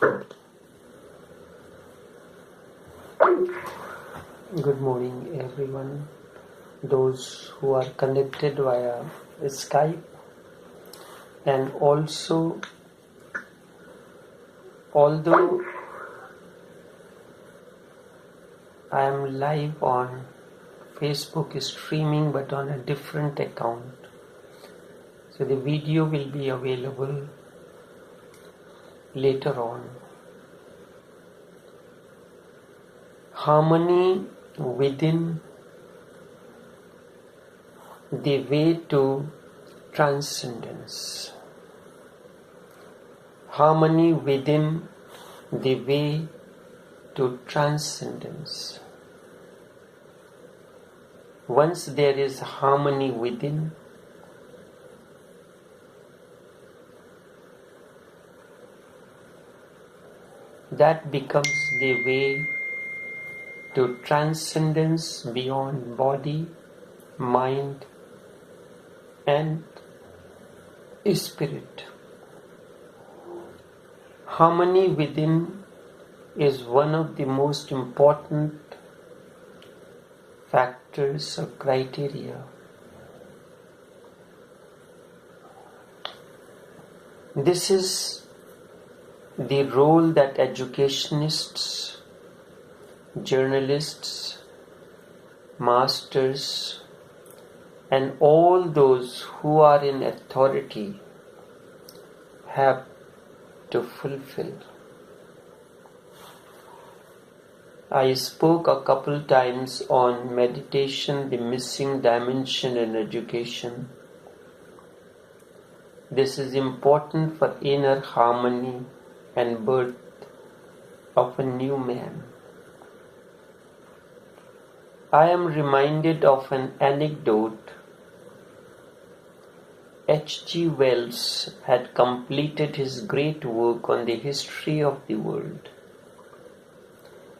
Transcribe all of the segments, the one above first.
Good morning, everyone. Those who are connected via Skype, and also, although I am live on Facebook streaming but on a different account, so the video will be available later on. Harmony within, the way to transcendence. Harmony within, the way to transcendence. Once there is harmony within, that becomes the way to transcendence beyond body, mind, and spirit. Harmony within is one of the most important factors or criteria. This is the role that educationists, journalists, masters, and all those who are in authority have to fulfill. I spoke a couple times on meditation, the missing dimension in education. This is important for inner harmony and birth of a new man. I am reminded of an anecdote. H.G. Wells had completed his great work on the history of the world,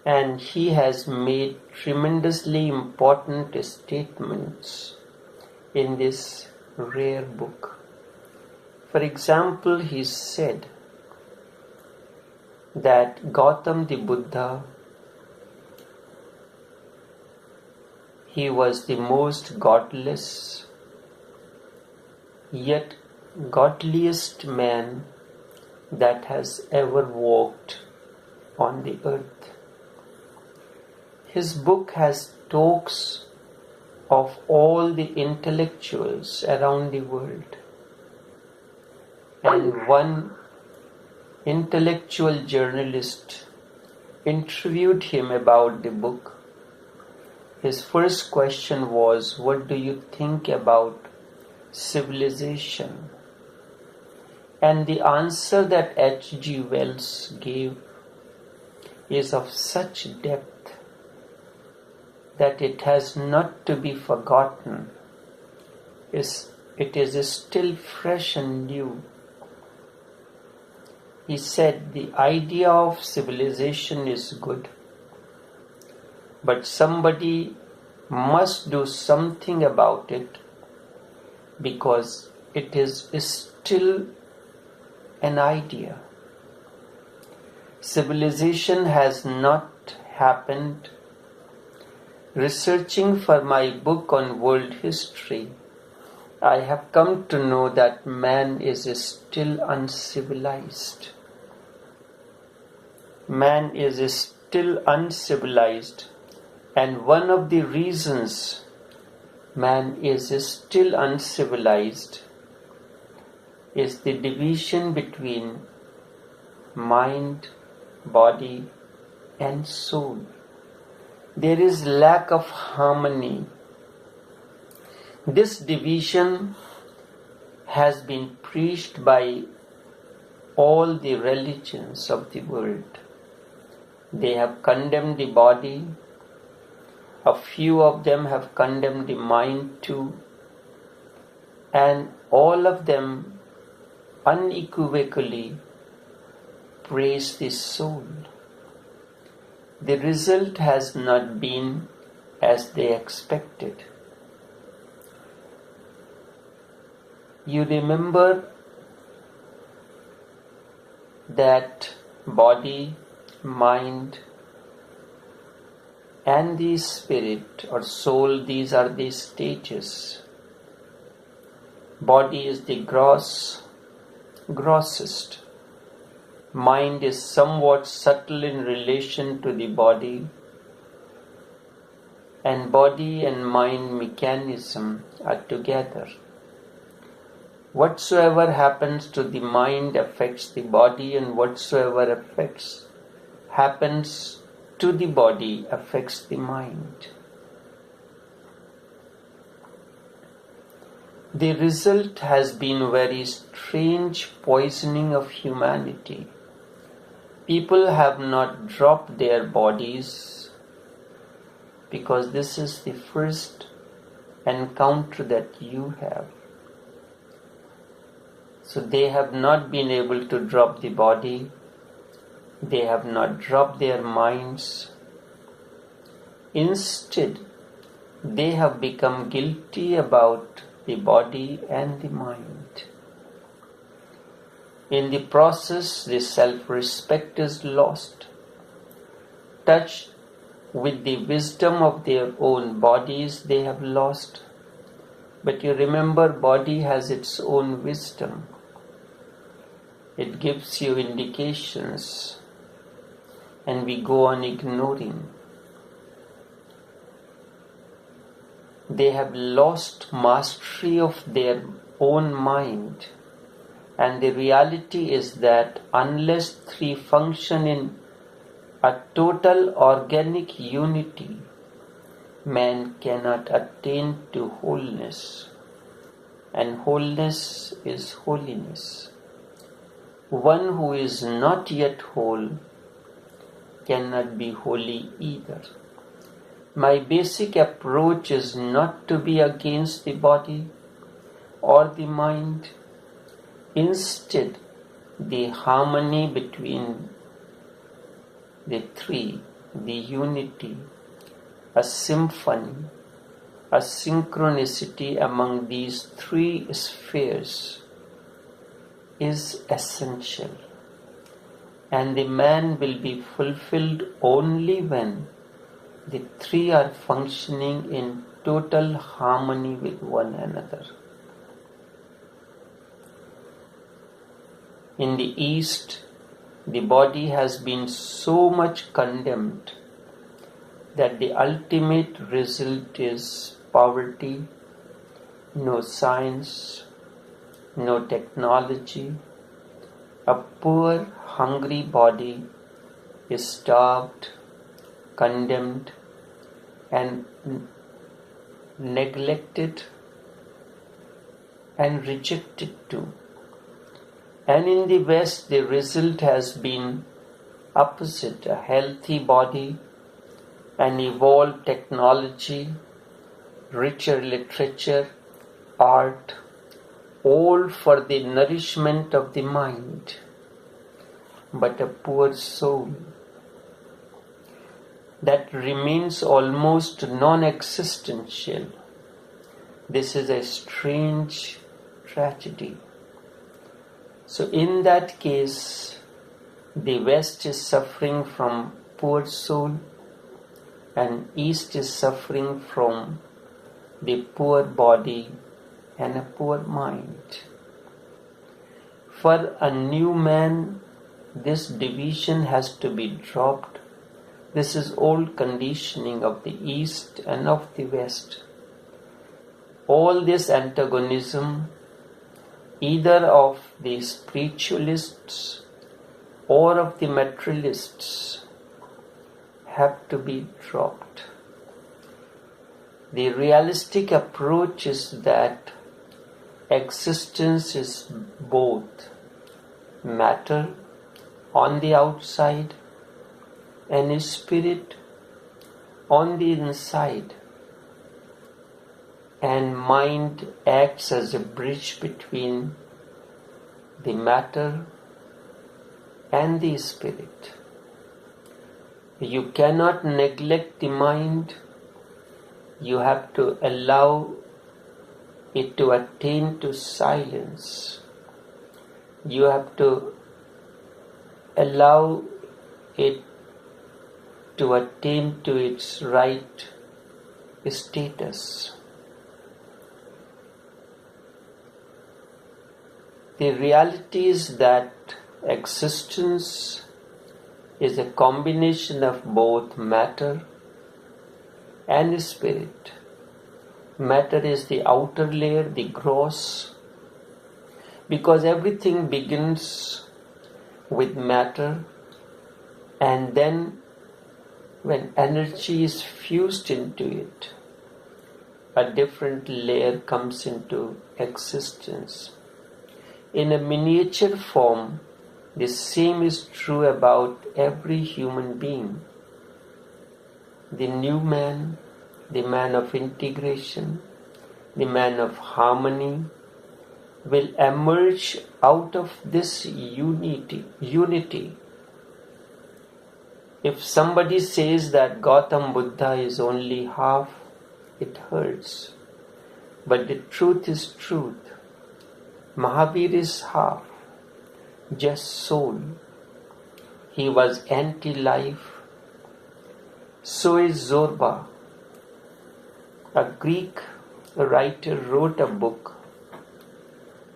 and he has made tremendously important statements in this rare book. For example, he said that Gautam the Buddha, he was the most godless, yet godliest man that has ever walked on the earth. His book has talks of all the intellectuals around the world, and one intellectual journalist interviewed him about the book. His first question was, "What do you think about civilization?" And the answer that H.G. Wells gave is of such depth that it has not to be forgotten. It is still fresh and new. He said the idea of civilization is good, but somebody must do something about it because it is still an idea. Civilization has not happened. Researching for my book on world history, I have come to know that man is still uncivilized. Man is still uncivilized, and one of the reasons man is still uncivilized is the division between mind, body, and soul. There is lack of harmony. This division has been preached by all the religions of the world. They have condemned the body. A few of them have condemned the mind too. And all of them unequivocally praise the soul. The result has not been as they expected. You remember that body, mind, and the spirit or soul, these are the stages. Body is the grossest. Mind is somewhat subtle in relation to the body, and body and mind mechanism are together. Whatsoever happens to the mind affects the body, and whatsoever happens to the body affects the mind. The result has been very strange poisoning of humanity. People have not dropped their bodies because this is the first encounter that you have. So they have not been able to drop the body. They have not dropped their minds. Instead, they have become guilty about the body and the mind. In the process, the self-respect is lost. Touch with the wisdom of their own bodies, they have lost. But you remember, body has its own wisdom. It gives you indications, and we go on ignoring. They have lost mastery of their own mind, and the reality is that unless three function in a total organic unity, man cannot attain to wholeness, and wholeness is holiness. One who is not yet whole cannot be holy either. My basic approach is not to be against the body or the mind. Instead, the harmony between the three, the unity, a symphony, a synchronicity among these three spheres is essential. And the man will be fulfilled only when the three are functioning in total harmony with one another. In the East, the body has been so much condemned that the ultimate result is poverty, no science, no technology. A poor, hungry body is starved, condemned, and neglected and rejected too. And in the West, the result has been opposite: a healthy body, an evolved technology, richer literature, art, all for the nourishment of the mind, but a poor soul that remains almost non-existential. This is a strange tragedy. So in that case, the West is suffering from poor soul and East is suffering from the poor body and a poor mind. For a new man, this division has to be dropped. This is old conditioning of the East and of the West. All this antagonism, either of the spiritualists or of the materialists, have to be dropped. The realistic approach is that existence is both matter on the outside and spirit on the inside, and mind acts as a bridge between the matter and the spirit. You cannot neglect the mind. You have to allow it to attain to silence. You have to allow it to attain to its right status. The reality is that existence is a combination of both matter and spirit. Matter is the outer layer, the gross, because everything begins with matter, and then when energy is fused into it, a different layer comes into existence. In a miniature form, the same is true about every human being. The new man, the man of integration, the man of harmony, will emerge out of this unity. If somebody says that Gautam Buddha is only half, it hurts. But the truth is truth. Mahavir is half, just soul. He was anti-life. So is Zorba. A Greek writer wrote a book.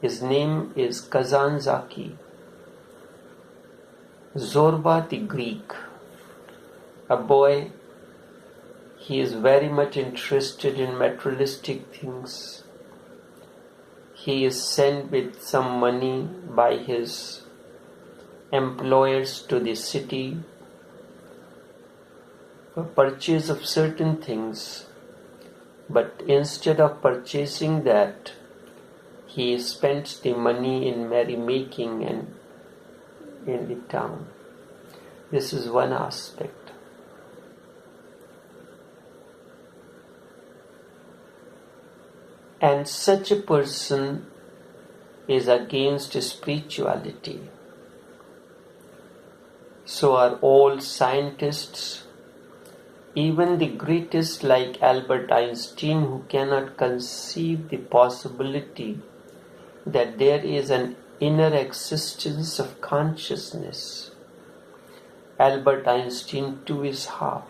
His name is Kazanzaki. Zorba the Greek. A boy, he is very much interested in materialistic things. He is sent with some money by his employers to the city for purchase of certain things, but instead of purchasing that, he spends the money in merrymaking and in the town. This is one aspect. And such a person is against spirituality. So are all scientists, even the greatest like Albert Einstein, who cannot conceive the possibility that there is an inner existence of consciousness. Albert Einstein too is half.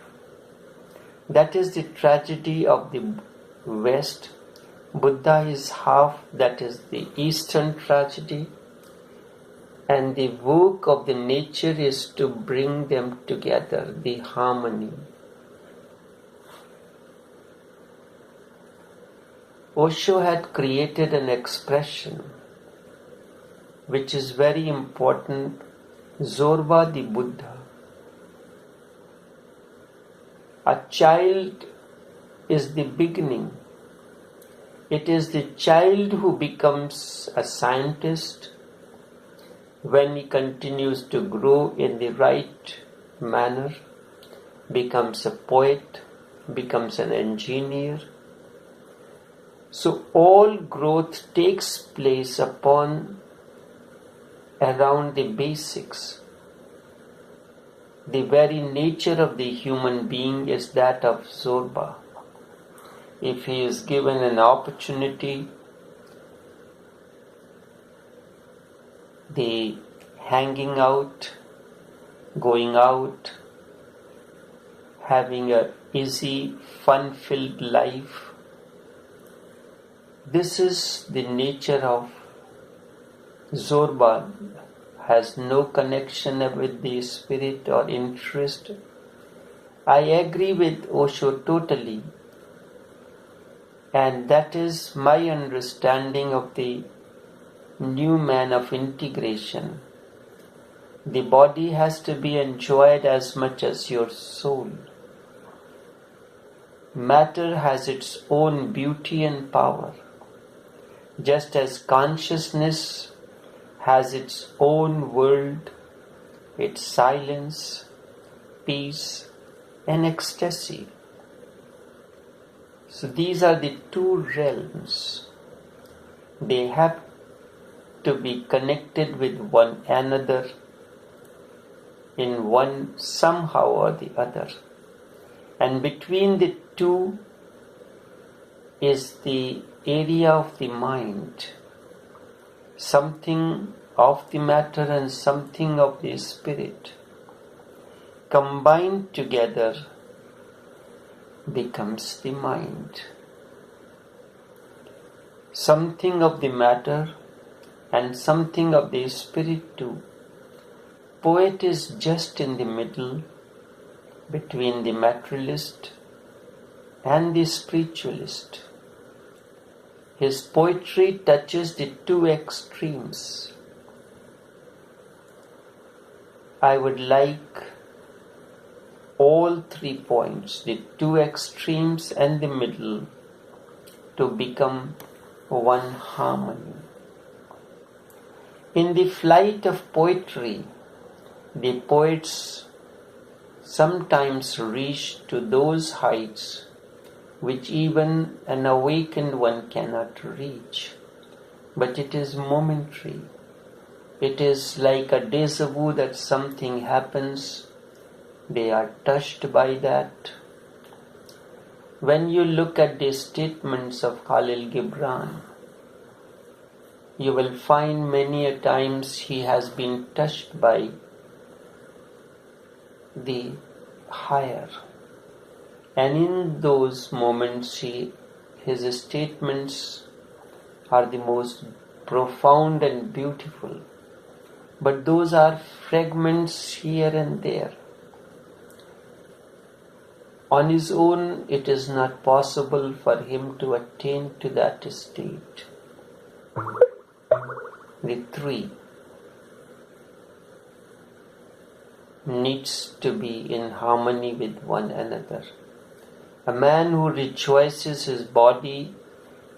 That is the tragedy of the West. Buddha is half, that is the Eastern tragedy, and the work of the nature is to bring them together, the harmony. Osho had created an expression which is very important, Zorba the Buddha. A child is the beginning. It is the child who becomes a scientist when he continues to grow in the right manner, becomes a poet, becomes an engineer. So all growth takes place around the basics. The very nature of the human being is that of Zorba. If he is given an opportunity, the hanging out, going out, having a easy, fun-filled life, this is the nature of Zorba. Has no connection with the spirit or interest. I agree with Osho totally. And that is my understanding of the new man of integration. The body has to be enjoyed as much as your soul. Matter has its own beauty and power, just as consciousness has its own world, its silence, peace, and ecstasy. So these are the two realms. They have to be connected with one another in one somehow or the other. And between the two is the area of the mind, something of the matter and something of the spirit combined together becomes the mind. Something of the matter and something of the spirit too. Poet is just in the middle between the materialist and the spiritualist. His poetry touches the two extremes. I would like all 3 points, the two extremes and the middle, to become one harmony. In the flight of poetry, the poets sometimes reach to those heights which even an awakened one cannot reach. But it is momentary. It is like a déjà vu that something happens. They are touched by that. When you look at the statements of Khalil Gibran, you will find many a times he has been touched by the higher. And in those moments, his statements are the most profound and beautiful. But those are fragments here and there. On his own, it is not possible for him to attain to that state. The 3 needs to be in harmony with one another. A man who rejoices his body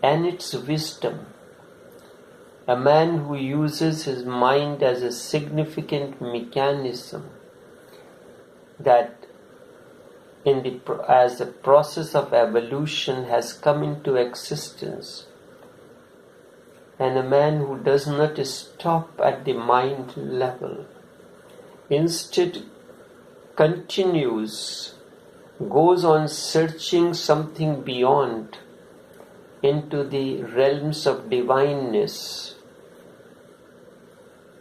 and its wisdom, a man who uses his mind as a significant mechanism that as the process of evolution has come into existence, and a man who does not stop at the mind level, instead goes on searching something beyond into the realms of divineness,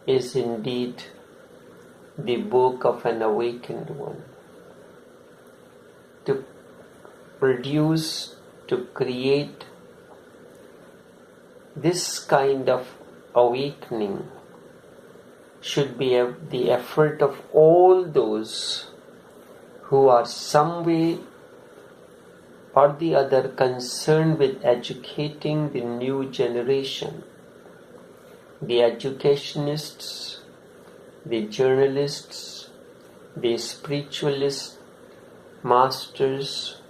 is indeed the book of an awakened one. To produce, to create this kind of awakening should be the effort of all those who are some way or the other concerned with educating the new generation. The educationists, the journalists, the spiritualists, masters,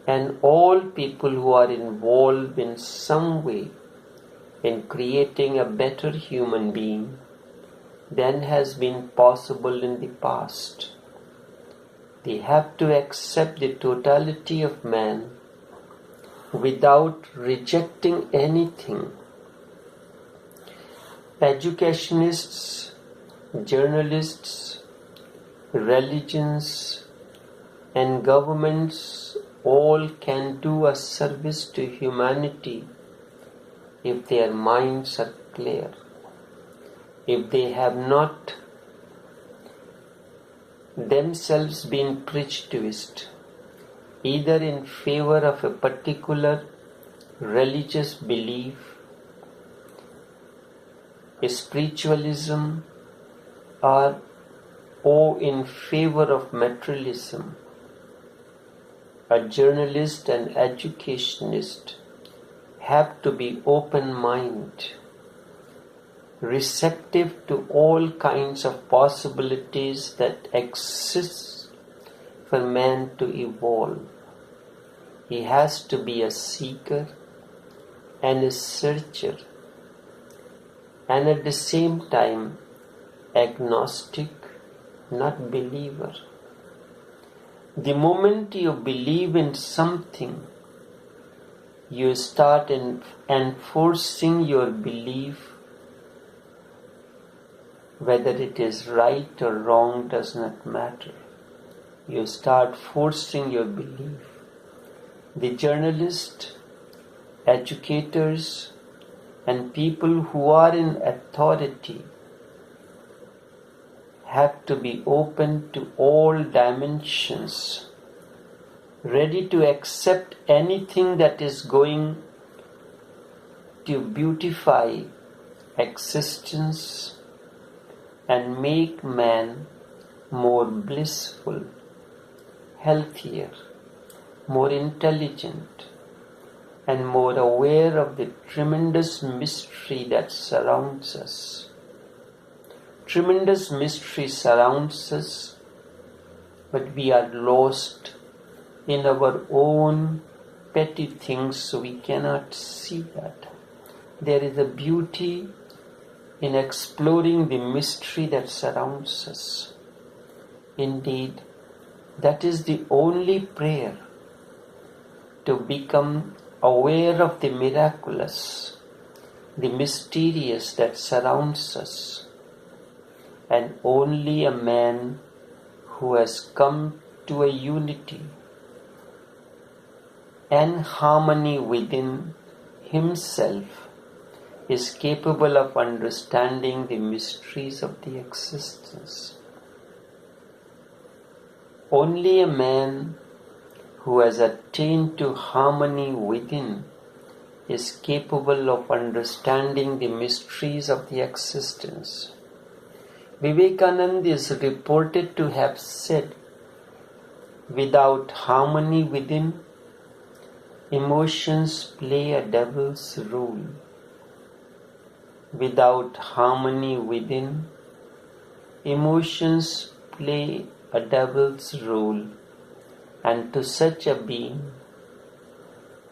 and all people who are involved in some way in creating a better human being than has been possible in the past. They have to accept the totality of man without rejecting anything. Educationists, journalists, religions, and governments all can do a service to humanity if their minds are clear. If they have not themselves been prejudiced, either in favor of a particular religious belief, spiritualism, or in favor of materialism, a journalist and educationist have to be open-minded, receptive to all kinds of possibilities that exist for man to evolve. He has to be a seeker and a searcher, and at the same time agnostic, not believer. The moment you believe in something, you start enforcing your belief. Whether it is right or wrong does not matter. You start forcing your belief. The journalists, educators, and people who are in authority have to be open to all dimensions, ready to accept anything that is going to beautify existence and make man more blissful, healthier, more intelligent, and more aware of the tremendous mystery that surrounds us. Tremendous mystery surrounds us, but we are lost in our own petty things, so we cannot see that. There is a beauty in exploring the mystery that surrounds us. Indeed, that is the only prayer, to become aware of the miraculous, the mysterious that surrounds us. And only a man who has come to a unity and harmony within himself is capable of understanding the mysteries of the existence. Only a man who has attained to harmony within is capable of understanding the mysteries of the existence. Vivekananda is reported to have said, without harmony within, emotions play a devil's role. Without harmony within, emotions play a devil's role, and to such a being,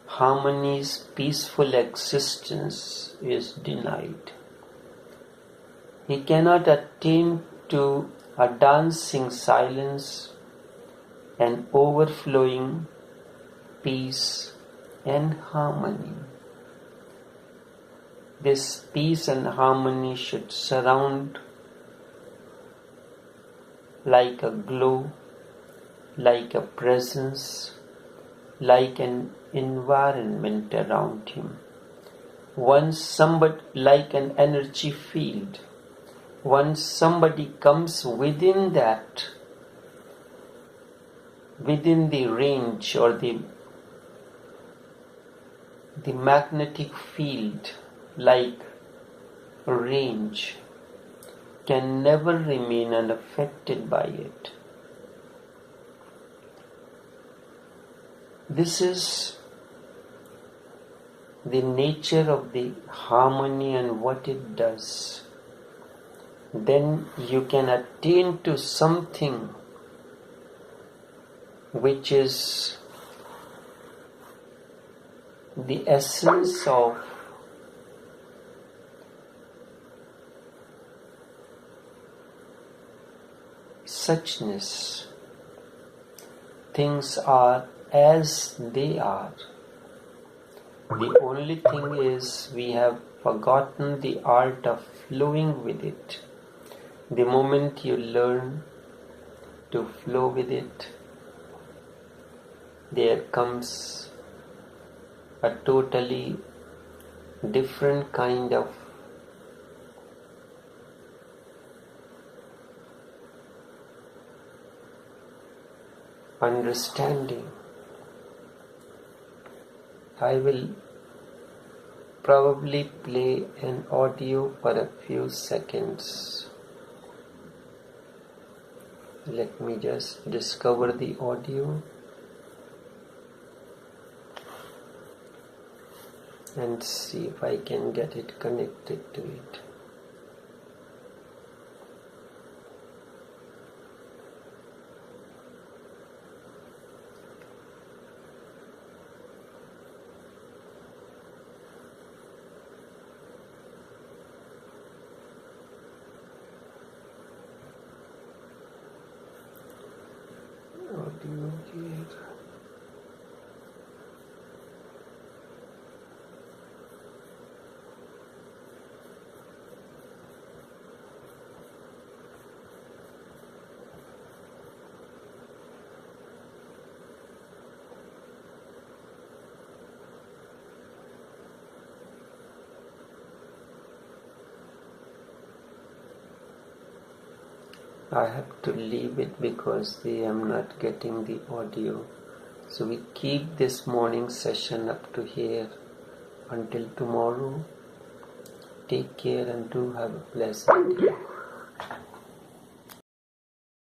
harmony's peaceful existence is denied. He cannot attain to a dancing silence and overflowing peace and harmony. This peace and harmony should surround like a glow, like a presence, like an environment around him. Once somebody, like an energy field, once somebody comes within that, within the range or the magnetic field, like a range, can never remain unaffected by it. This is the nature of the harmony and what it does. Then you can attain to something which is the essence of suchness. Things are as they are. The only thing is we have forgotten the art of flowing with it. The moment you learn to flow with it, there comes a totally different kind of understanding. I will probably play an audio for a few seconds. Let me just discover the audio and see if I can get it connected to it. Audio here. I have to leave it because I am not getting the audio. So we keep this morning session up to here. Until tomorrow, take care and do have a pleasant day.